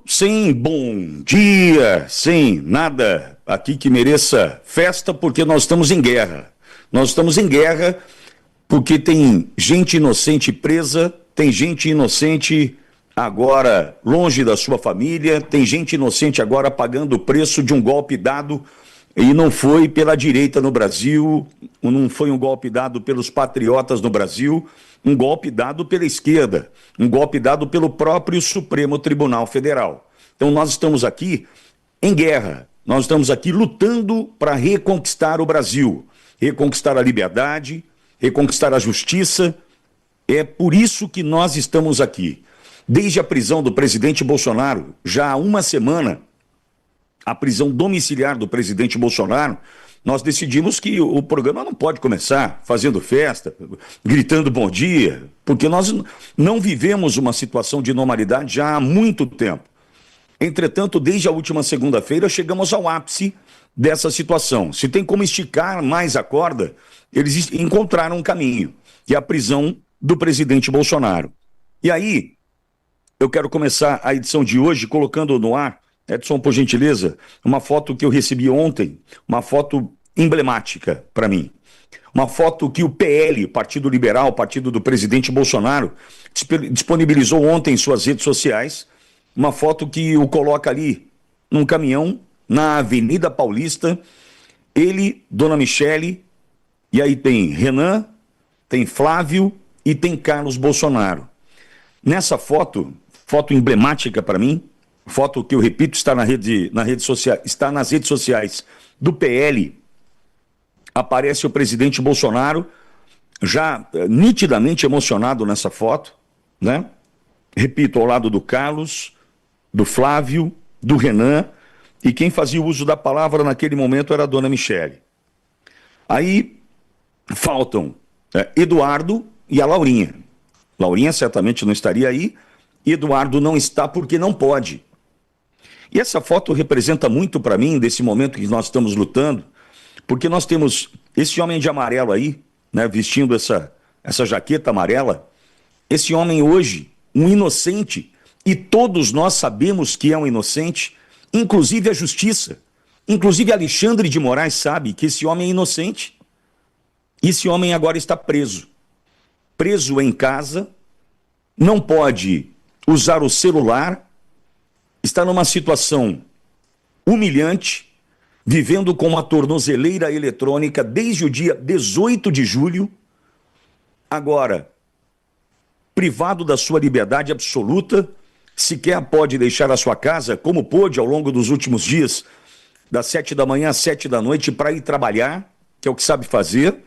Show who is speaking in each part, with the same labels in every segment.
Speaker 1: sem bom dia, sem nada aqui que mereça festa, porque nós estamos em guerra. Nós estamos em guerra porque tem gente inocente presa, tem gente inocente agora longe da sua família, tem gente inocente agora pagando o preço de um golpe dado, e não foi pela direita no Brasil, não foi um golpe dado pelos patriotas no Brasil, um golpe dado pela esquerda, um golpe dado pelo próprio Supremo Tribunal Federal. Então nós estamos aqui em guerra, nós estamos aqui lutando para reconquistar o Brasil, reconquistar a liberdade, reconquistar a justiça. É por isso que nós estamos aqui. Desde a prisão do presidente Bolsonaro, já há uma semana, a prisão domiciliar do presidente Bolsonaro, nós decidimos que o programa não pode começar fazendo festa, gritando bom dia, porque nós não vivemos uma situação de normalidade já há muito tempo. Entretanto, desde a última segunda-feira, chegamos ao ápice dessa situação. Se tem como esticar mais a corda, eles encontraram um caminho, que é a prisão do presidente Bolsonaro. E aí, eu quero começar a edição de hoje colocando no ar, Edson, por gentileza, uma foto que eu recebi ontem, uma foto emblemática para mim. Uma foto que o PL, Partido Liberal, partido do presidente Bolsonaro, disponibilizou ontem em suas redes sociais, uma foto que o coloca ali num caminhão, na Avenida Paulista, ele, Dona Michele, e aí tem Renan, tem Flávio e tem Carlos Bolsonaro. Nessa foto, foto emblemática para mim, foto que eu repito está está nas redes sociais do PL, aparece o presidente Bolsonaro já nitidamente emocionado nessa foto, né? Repito, ao lado do Carlos, do Flávio, do Renan, e quem fazia uso da palavra naquele momento era a Dona Michele. Aí faltam Eduardo e a Laurinha. Laurinha certamente não estaria aí, Eduardo não está porque não pode. E essa foto representa muito para mim, desse momento que nós estamos lutando, porque nós temos esse homem de amarelo aí, né, vestindo essa jaqueta amarela, esse homem hoje, um inocente, e todos nós sabemos que é um inocente, inclusive a justiça, inclusive Alexandre de Moraes sabe que esse homem é inocente. Esse homem agora está preso. Preso em casa, não pode usar o celular, está numa situação humilhante, vivendo com uma tornozeleira eletrônica desde o dia 18 de julho, agora privado da sua liberdade absoluta, sequer pode deixar a sua casa, como pôde ao longo dos últimos dias, das 7 da manhã às 7 da noite, para ir trabalhar, que é o que sabe fazer.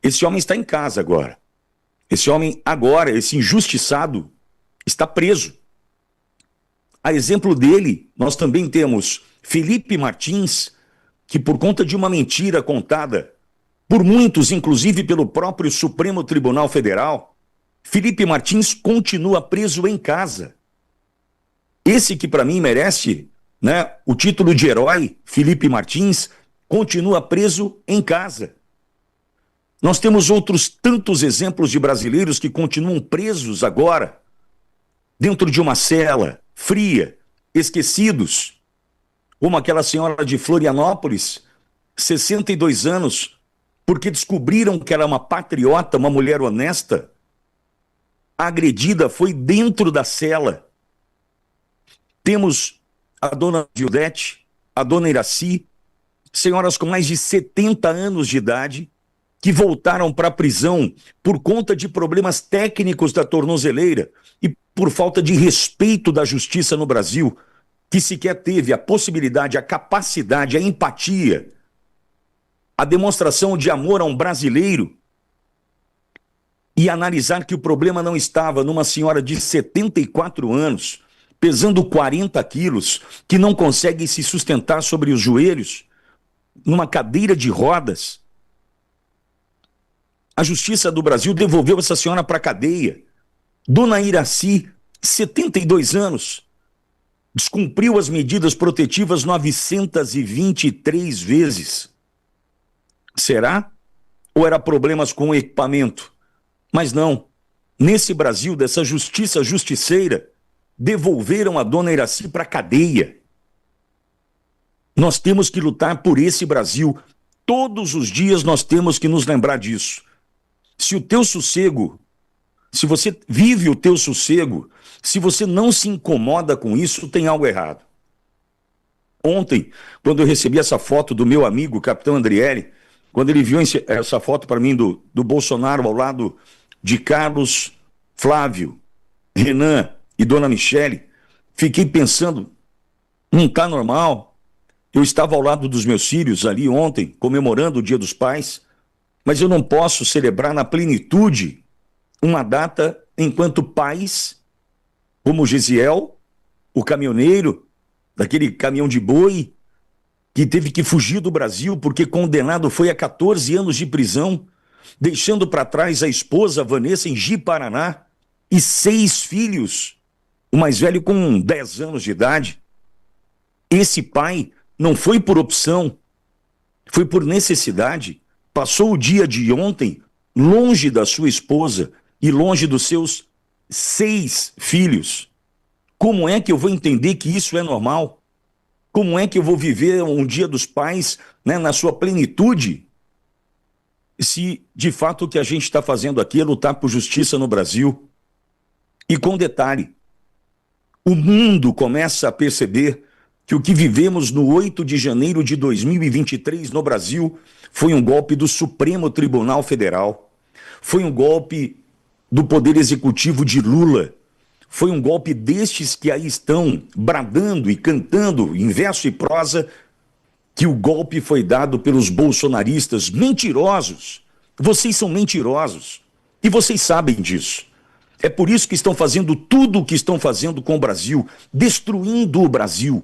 Speaker 1: Esse homem está em casa agora. Esse homem agora, esse injustiçado, está preso. A exemplo dele, nós também temos Felipe Martins, que por conta de uma mentira contada por muitos, inclusive pelo próprio Supremo Tribunal Federal, Felipe Martins continua preso em casa. Esse que para mim merece, né, o título de herói, Felipe Martins, continua preso em casa. Nós temos outros tantos exemplos de brasileiros que continuam presos agora, dentro de uma cela fria, esquecidos, como aquela senhora de Florianópolis, 62 anos, porque descobriram que era uma patriota, uma mulher honesta, agredida foi dentro da cela. Temos a dona Gildete, a dona Iraci, senhoras com mais de 70 anos de idade, que voltaram para a prisão por conta de problemas técnicos da tornozeleira e por falta de respeito da justiça no Brasil, que sequer teve a possibilidade, a capacidade, a empatia, a demonstração de amor a um brasileiro e analisar que o problema não estava numa senhora de 74 anos, pesando 40 quilos, que não consegue se sustentar sobre os joelhos, numa cadeira de rodas. A Justiça do Brasil devolveu essa senhora para a cadeia. Dona Iraci, 72 anos, descumpriu as medidas protetivas 923 vezes. Será? Ou era problemas com o equipamento? Mas não. Nesse Brasil, dessa justiça justiceira, devolveram a dona Iracy para a cadeia. Nós temos que lutar por esse Brasil. Todos os dias nós temos que nos lembrar disso. Se o teu sossego, se você vive o teu sossego, se você não se incomoda com isso, tem algo errado. Ontem, quando eu recebi essa foto do meu amigo, Capitão Andriele, quando ele viu essa foto para mim do Bolsonaro ao lado de Carlos, Flávio, Renan e Dona Michele, fiquei pensando, não está normal. Eu estava ao lado dos meus filhos ali ontem, comemorando o Dia dos Pais, mas eu não posso celebrar na plenitude uma data enquanto pais, como o Gesiel, o caminhoneiro, daquele caminhão de boi, que teve que fugir do Brasil porque condenado foi a 14 anos de prisão, deixando para trás a esposa Vanessa em Ji-Paraná e 6 filhos, o mais velho com 10 anos de idade. Esse pai não foi por opção, foi por necessidade. Passou o dia de ontem longe da sua esposa e longe dos seus 6 filhos. Como é que eu vou entender que isso é normal? Como é que eu vou viver um Dia dos Pais, né, na sua plenitude, se de fato o que a gente está fazendo aqui é lutar por justiça no Brasil? E com detalhe, o mundo começa a perceber que o que vivemos no 8 de janeiro de 2023 no Brasil foi um golpe do Supremo Tribunal Federal, foi um golpe do Poder Executivo de Lula, foi um golpe destes que aí estão bradando e cantando em verso e prosa que o golpe foi dado pelos bolsonaristas mentirosos. Vocês são mentirosos e vocês sabem disso. É por isso que estão fazendo tudo o que estão fazendo com o Brasil, destruindo o Brasil,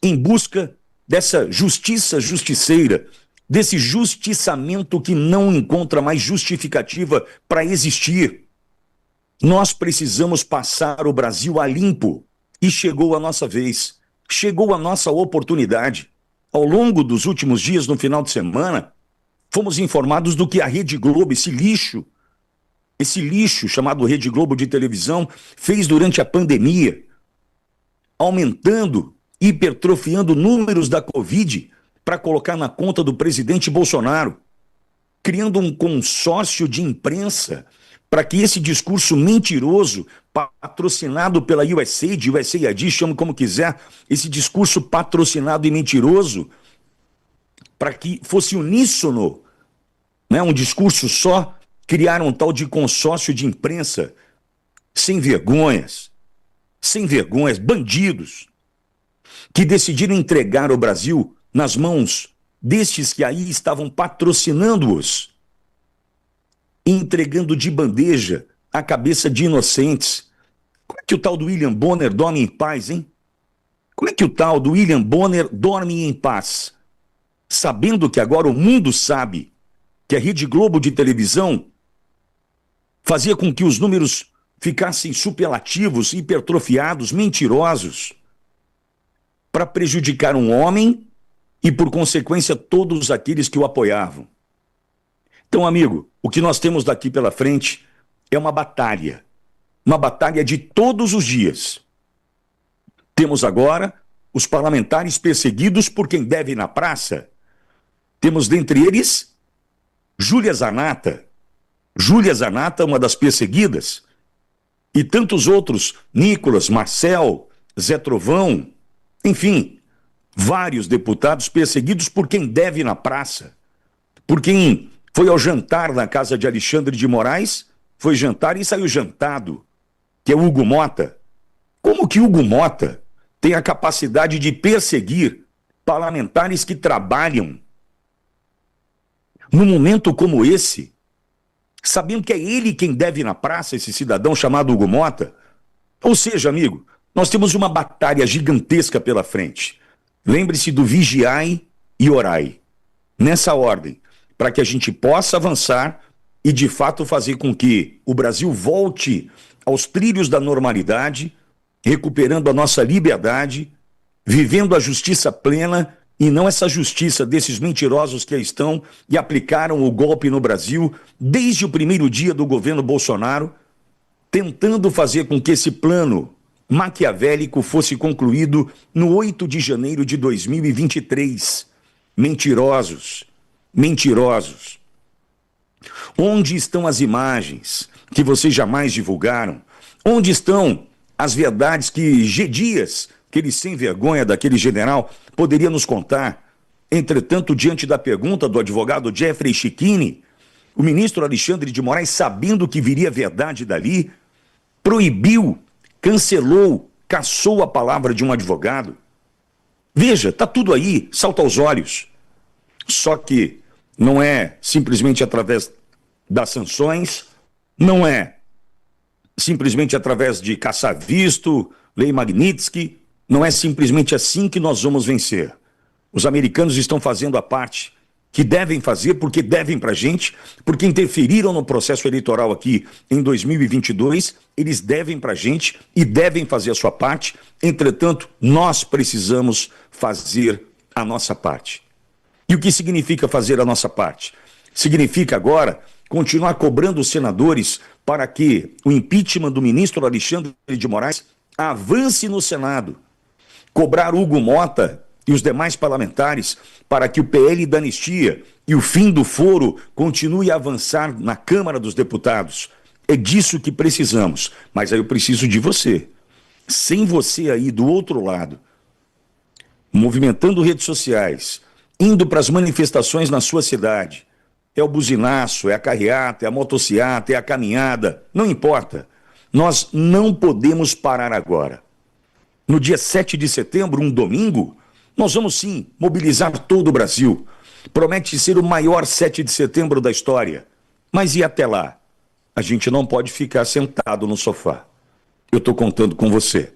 Speaker 1: em busca dessa justiça justiceira, desse justiçamento que não encontra mais justificativa para existir. Nós precisamos passar o Brasil a limpo e chegou a nossa vez, chegou a nossa oportunidade. Ao longo dos últimos dias, no final de semana, fomos informados do que a Rede Globo, esse lixo chamado Rede Globo de televisão, fez durante a pandemia, aumentando, hipertrofiando números da Covid para colocar na conta do presidente Bolsonaro, criando um consórcio de imprensa para que esse discurso mentiroso, patrocinado pela USAID, chame como quiser, esse discurso patrocinado e mentiroso, para que fosse uníssono, né, um discurso só, criaram um tal de consórcio de imprensa, sem vergonhas, bandidos, que decidiram entregar o Brasil nas mãos destes que aí estavam patrocinando-os, entregando de bandeja a cabeça de inocentes. Como é que o tal do William Bonner dorme em paz, hein? Como é que o tal do William Bonner dorme em paz? Sabendo que agora o mundo sabe que a Rede Globo de televisão fazia com que os números ficassem superlativos, hipertrofiados, mentirosos, para prejudicar um homem e, por consequência, todos aqueles que o apoiavam. Então, amigo, o que nós temos daqui pela frente é uma batalha de todos os dias. Temos agora os parlamentares perseguidos por quem deve ir na praça. Temos dentre eles Júlia Zanatta, uma das perseguidas, e tantos outros, Nicolas, Marcel, Zé Trovão, enfim, vários deputados perseguidos por quem deve ir na praça, por quem foi ao jantar na casa de Alexandre de Moraes, foi jantar e saiu jantado, que é Hugo Mota. Como que Hugo Mota tem a capacidade de perseguir parlamentares que trabalham num momento como esse, sabendo que é ele quem deve ir na praça, esse cidadão chamado Hugo Mota? Ou seja, amigo, nós temos uma batalha gigantesca pela frente. Lembre-se do vigiai e orai. Nessa ordem, para que a gente possa avançar e, de fato, fazer com que o Brasil volte aos trilhos da normalidade, recuperando a nossa liberdade, vivendo a justiça plena e não essa justiça desses mentirosos que aí estão e aplicaram o golpe no Brasil desde o primeiro dia do governo Bolsonaro, tentando fazer com que esse plano maquiavélico fosse concluído no 8 de janeiro de 2023. Mentirosos, mentirosos. Onde estão as imagens que vocês jamais divulgaram? Onde estão as verdades que G. Dias, aquele sem vergonha daquele general, poderia nos contar? Entretanto, diante da pergunta do advogado Jeffrey Schichini, o ministro Alexandre de Moraes, sabendo que viria verdade dali, proibiu, cancelou, cassou a palavra de um advogado. Veja, está tudo aí, salta aos olhos. Só que não é simplesmente através das sanções, não é simplesmente através de caçar visto, lei Magnitsky, não é simplesmente assim que nós vamos vencer. Os americanos estão fazendo a parte que devem fazer, porque devem para a gente, porque interferiram no processo eleitoral aqui em 2022, eles devem para a gente e devem fazer a sua parte. Entretanto, nós precisamos fazer a nossa parte. E o que significa fazer a nossa parte? Significa agora continuar cobrando os senadores para que o impeachment do ministro Alexandre de Moraes avance no Senado. Cobrar Hugo Mota e os demais parlamentares para que o PL da anistia e o fim do foro continue a avançar na Câmara dos Deputados. É disso que precisamos, mas aí eu preciso de você. Sem você aí do outro lado, movimentando redes sociais, indo para as manifestações na sua cidade, é o buzinaço, é a carreata, é a motociata, é a caminhada, não importa. Nós não podemos parar agora. No dia 7 de setembro, um domingo, nós vamos sim mobilizar todo o Brasil. Promete ser o maior 7 de setembro da história. Mas e até lá? A gente não pode ficar sentado no sofá. Eu estou contando com você.